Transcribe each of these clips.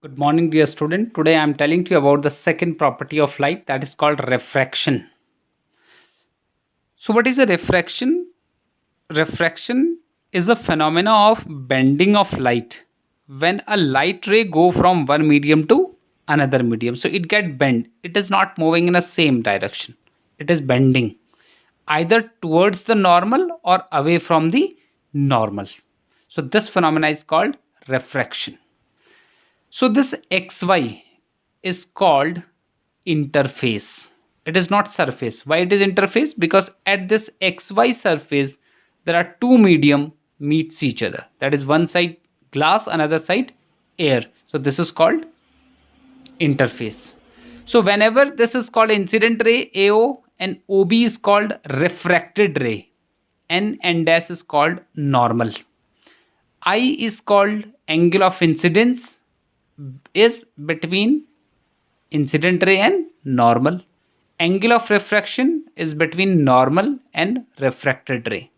Good morning, dear student. Today I am telling to you about the second property of light, that is called refraction. So what is a refraction? Refraction is a phenomena of bending of light. When a light ray go from one medium to another medium, so it get bent. It is not moving in the same direction. It is bending either towards the normal or away from the normal. So this phenomena is called refraction. So this xy is called interface. It is not surface. Why it is interface? Because at this xy surface there are two medium meets each other. That is one side glass, another side air. So this is called interface. So whenever this is called incident ray AO and OB is called refracted ray, N and dash is called normal. I is called angle of incidence is between incident ray and normal. Angle of refraction is between normal and refracted ray.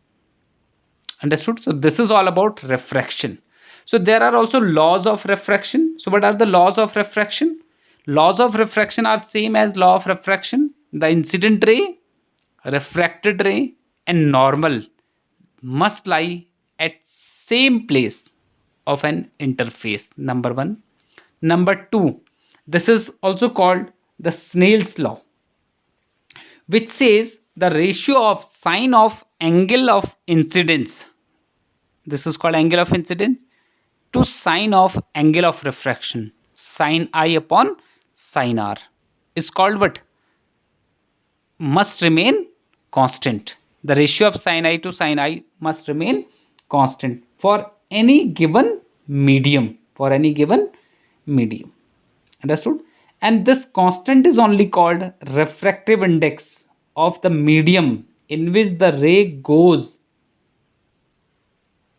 Understood? So this is all about refraction. So there are also laws of refraction. So what are the laws of refraction? Laws of refraction are same as law of refraction. The incident ray, refracted ray and normal must lie at same place of an interface. Number one. Number two, this is also called the Snell's law, which says the ratio of sine of angle of incidence, this is called angle of incidence, to sine of angle of refraction, sine I upon sine R, is called what? Must remain constant. The ratio of sine I to sine I must remain constant for any given medium. For any given medium. Understood? And this constant is only called refractive index of the medium in which the ray goes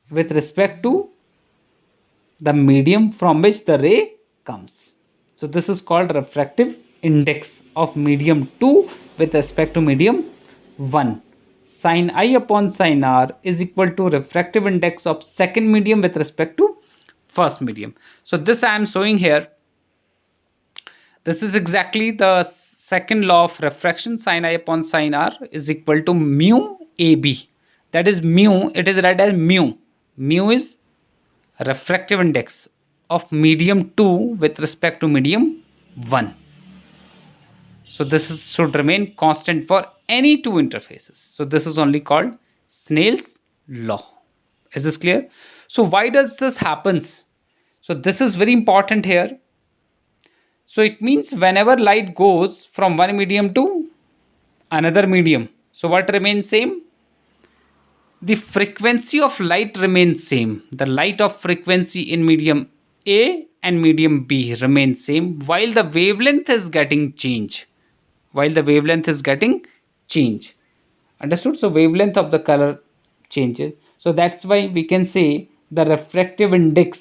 with respect to the medium from which the ray comes. So this is called refractive index of medium 2 with respect to medium 1. Sine I upon sine R is equal to refractive index of second medium with respect to first medium. So this I am showing here. This is exactly the second law of refraction. Sine I upon sine R is equal to mu AB. That is mu, it is read as mu. Mu is refractive index of medium 2 with respect to medium 1. So this should remain constant for any two interfaces. So this is only called Snell's law. Is this clear? So why does this happens? So this is very important here. So it means whenever light goes from one medium to another medium, so what remains same? The frequency of light remains same. The light of frequency in medium A and medium B remains same while the wavelength is getting change. While the wavelength is getting change. Understood? So wavelength of the color changes. So that's why we can say the refractive index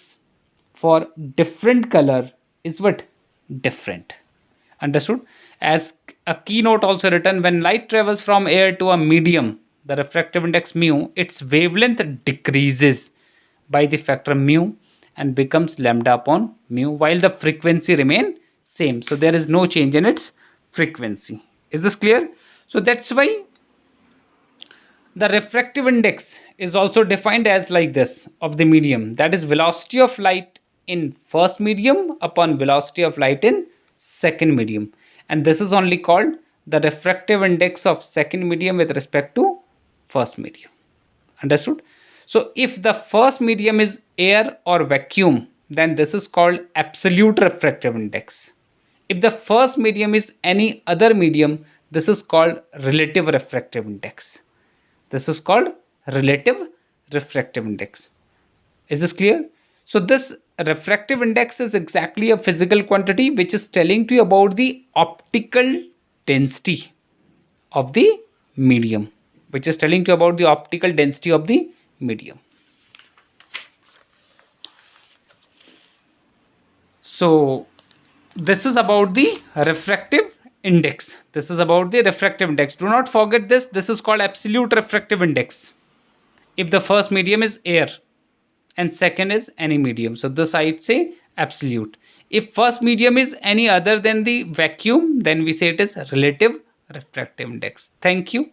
for different color is what? Different. Understood? As a keynote also written, when light travels from air to a medium, the refractive index mu, its wavelength decreases by the factor mu and becomes lambda upon mu while the frequency remain same. So there is no change in its frequency. Is this clear? So that's why the refractive index is also defined as like this of the medium, that is velocity of light in first medium upon velocity of light in second medium, and this is only called the refractive index of second medium with respect to first medium. Understood? So if the first medium is air or vacuum, then this is called absolute refractive index. If the first medium is any other medium, this is called relative refractive index. This is called relative refractive index. Is this clear? So this refractive index is exactly a physical quantity which is telling to you about the optical density of the medium. Which is telling you about the optical density of the medium. So this is about the refractive index. This is about the refractive index. Do not forget this. This is called absolute refractive index. If the first medium is air and second is any medium. So this I'd say absolute. If first medium is any other than the vacuum, then we say it is relative refractive index. Thank you.